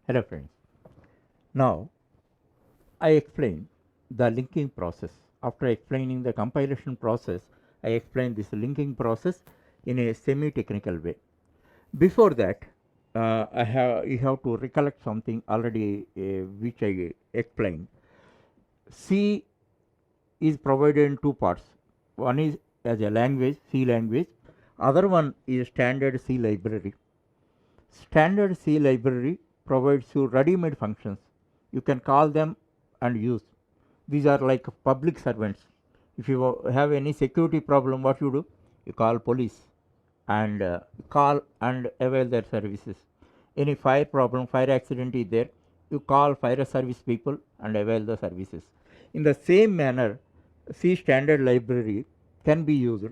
Hello friends. Now I explain the linking process. After explaining the compilation process, I explain this linking process in a semi-technical way. Before that, you have to recollect something already which I explained. C is provided in two parts. One is as a language, C language. Other one is standard C library. Standard C library provides you ready-made functions. You can call them and use. These are like public servants. If you have any security problem, what you do? You call police and call and avail their services. Any fire problem, fire accident is there, you call fire service people and avail the services. In the same manner, C standard library can be used.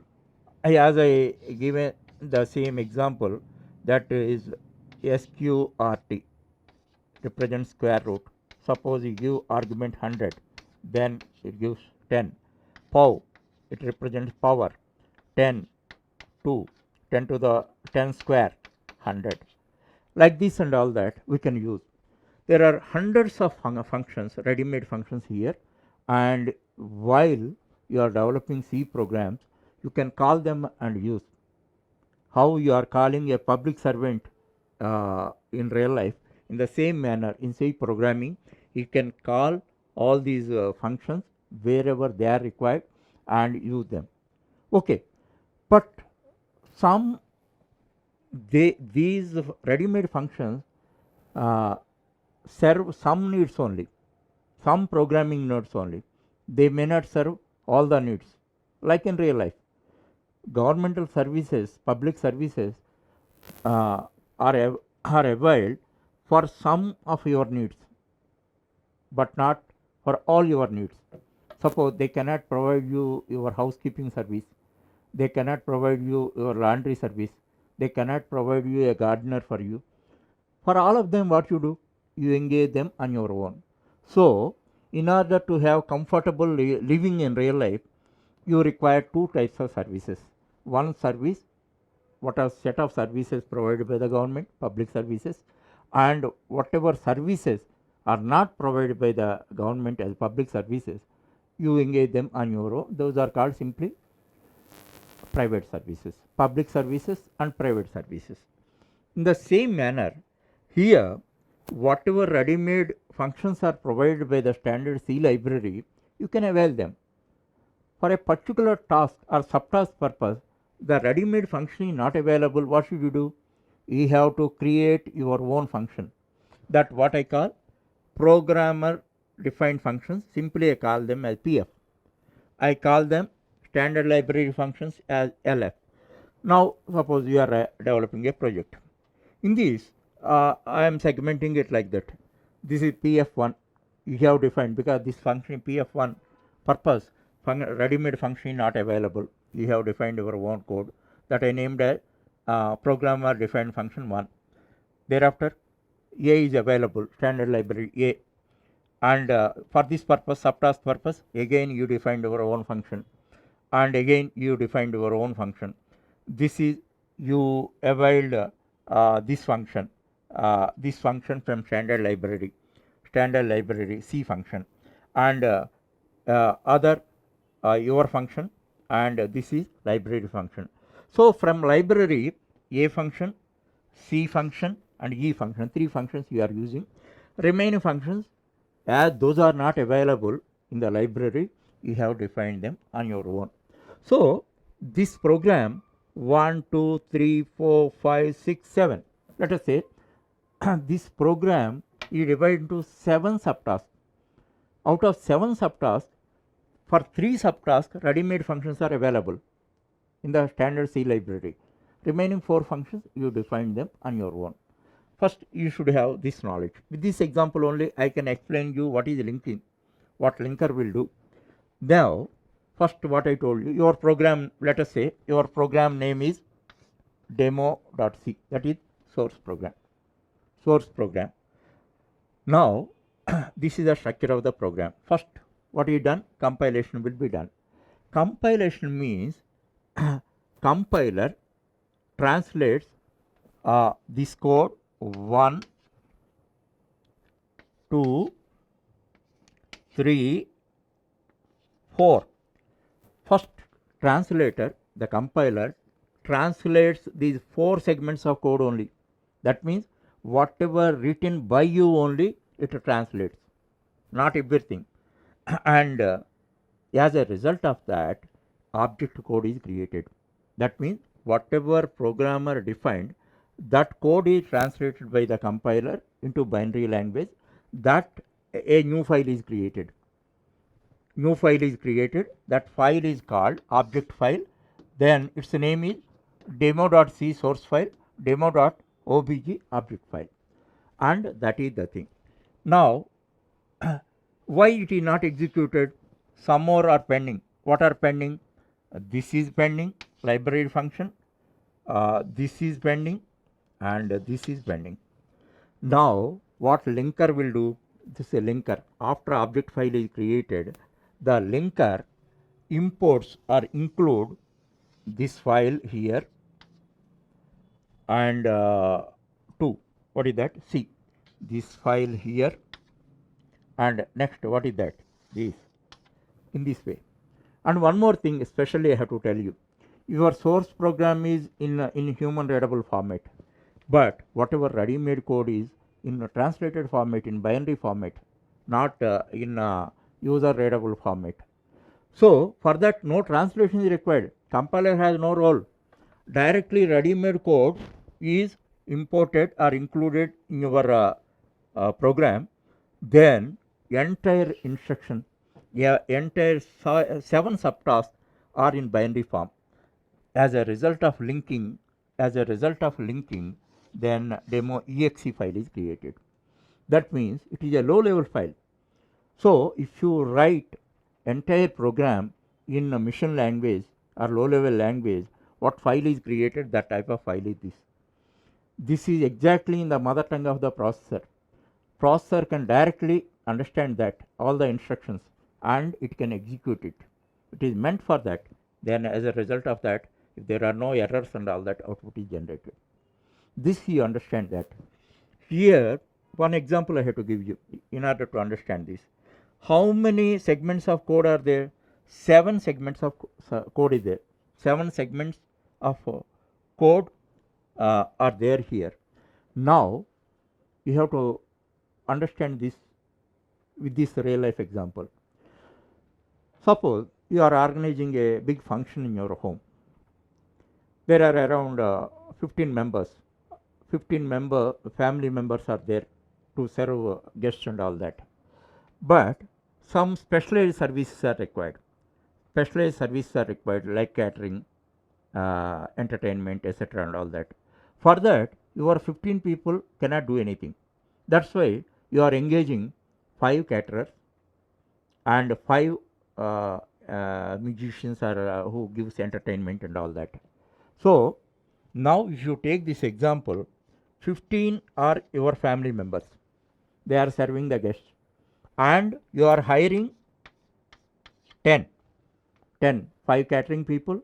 As I given the same example, that is sqrt represents square root. Suppose you give argument 100, then it gives 10. Pow, it represents power, 10, 2, 10 to the 10 square, 100. Like this and all that we can use. There are hundreds of functions, ready-made functions here, and while you are developing C programs, you can call them and use. How you are calling a public servant in real life, in the same manner in C programming, you can call all these functions wherever they are required and use them. Okay, but some these ready-made functions uh, serve some needs only, some programming needs only. They may not serve all the needs. Like in real life, governmental services, public services uh, are availed for some of your needs, but not for all your needs. Suppose they cannot provide you your housekeeping service, they cannot provide you your laundry service, they cannot provide you a gardener for you. For all of them, what you do? You engage them on your own. So, in order to have comfortable living in real life, you require two types of services. One service, what are set of services provided by the government, public services, and whatever services are not provided by the government as public services, you engage them on your own. Those are called simply private services, public services and private services. In the same manner, here whatever ready-made functions are provided by the standard C library, you can avail them. For a particular task or subtask purpose, the ready-made function is not available. What should you do? You have to create your own function. That what I call programmer defined functions. Simply I call them as PF. I call them standard library functions as LF. Now suppose you are developing a project. In this, I am segmenting it like that. This is PF1. You have defined, because this function PF1 purpose ready-made function not available. You have defined your own code that I named as programmer defined function 1. Thereafter, A is available, standard library A, and for this purpose, subtask purpose, again you defined your own function, and again you defined your own function. This is you availed this function from standard library C function, and other your function, and this is library function. So from library, A function, C function and E function, three functions you are using. Remaining functions, as those are not available in the library, you have defined them on your own. So this program 1, 2, 3, 4, 5, 6, 7. Let us say this program is divided into 7 subtasks. Out of 7 subtasks, for 3 subtasks, ready-made functions are available in the standard C library. Remaining 4 functions, you define them on your own. First, you should have this knowledge. With this example only, I can explain you what is linking, what linker will do. Now, first what I told you, your program, let us say your program name is demo.c, that is source program. Now, this is the structure of the program. First, what is done? Compilation will be done. Compilation means compiler translates this code 1 2, 3, 4. First translator, the compiler, translates these 4 segments of code only. That means whatever written by you only it translates, not everything. And as a result of that, object code is created. That means whatever programmer defined, that code is translated by the compiler into binary language, that a new file is created. New file is created, that file is called object file, then its name is demo.c source file, demo.obj object file, and that is the thing. Now why it is not executed? Some more are pending. What are pending? This is pending, library function, this is pending, and this is pending. Now what linker will do? This is a linker. After object file is created, the linker imports or include this file here, and 2, what is that? See, this file here, and next what is that? This, in this way. And one more thing especially I have to tell you, your source program is in human readable format, but whatever ready made code is in a translated format, in binary format, not in user readable format. So for that no translation is required, compiler has no role, directly ready made code is imported or included in your program, then entire instruction, entire 7 subtasks are in binary form. As a result of linking, then demo exe file is created. That means it is a low level file. So if you write entire program in a mission language or low level language, what file is created, that type of file is this. This is exactly in the mother tongue of the processor. Processor can directly understand that all the instructions and it can execute it. It is meant for that. Then as a result of that, if there are no errors and all that, output is generated. This you understand that. Here one example I have to give you in order to understand this. How many segments of code are there? 7 segments of code is there. 7 segments of code are there here. Now you have to understand this with this real life example. Suppose you are organizing a big function in your home. There are around 15 members. 15 family members are there to serve guests and all that. But some specialized services are required. Specialized services are required like catering, entertainment, etc. and all that. For that, your 15 people cannot do anything. That's why you are engaging 5 caterers and 5 musicians are who gives entertainment and all that. So now if you take this example, 15 are your family members. They are serving the guests, and you are hiring 10, 5 catering people,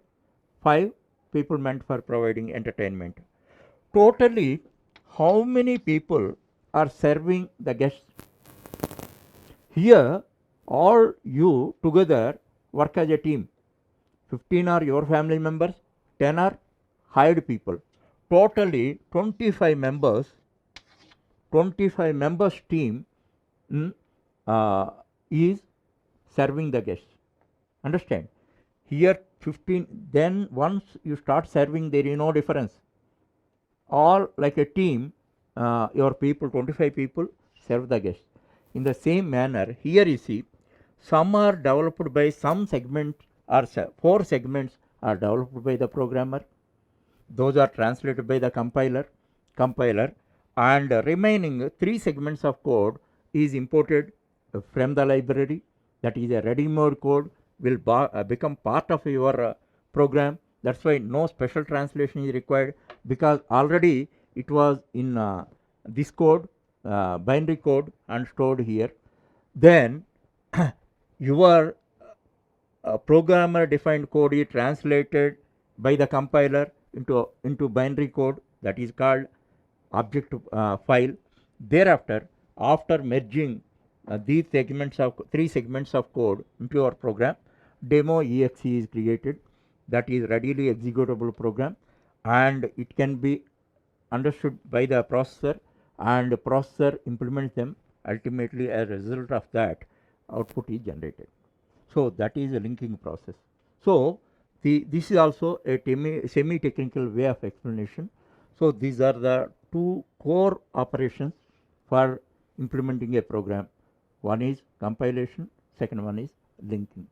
5 people meant for providing entertainment. Totally, how many people are serving the guests? Here, all you together work as a team. 15 are your family members, 10 are hired people. Totally 25 members team is serving the guests. Understand? Here 15, then once you start serving, there is no difference. All like a team, your people, 25 people serve the guests. In the same manner, here you see, some are developed by some segments, or 4 segments are developed by the programmer. Those are translated by the compiler, and remaining 3 segments of code is imported from the library. That is a ready-made code will become part of your program. That's why no special translation is required, because already it was in this code, binary code, and stored here. Then your programmer defined code is translated by the compiler into binary code, that is called object file. Thereafter after merging these segments of 3 segments of code into our program, demo exe is created. That is readily executable program, and it can be understood by the processor, and the processor implements them. Ultimately, as a result of that, output is generated. So that is a linking process. So this is also a semi-technical way of explanation. So these are the 2 core operations for implementing a program. One is compilation, second one is linking.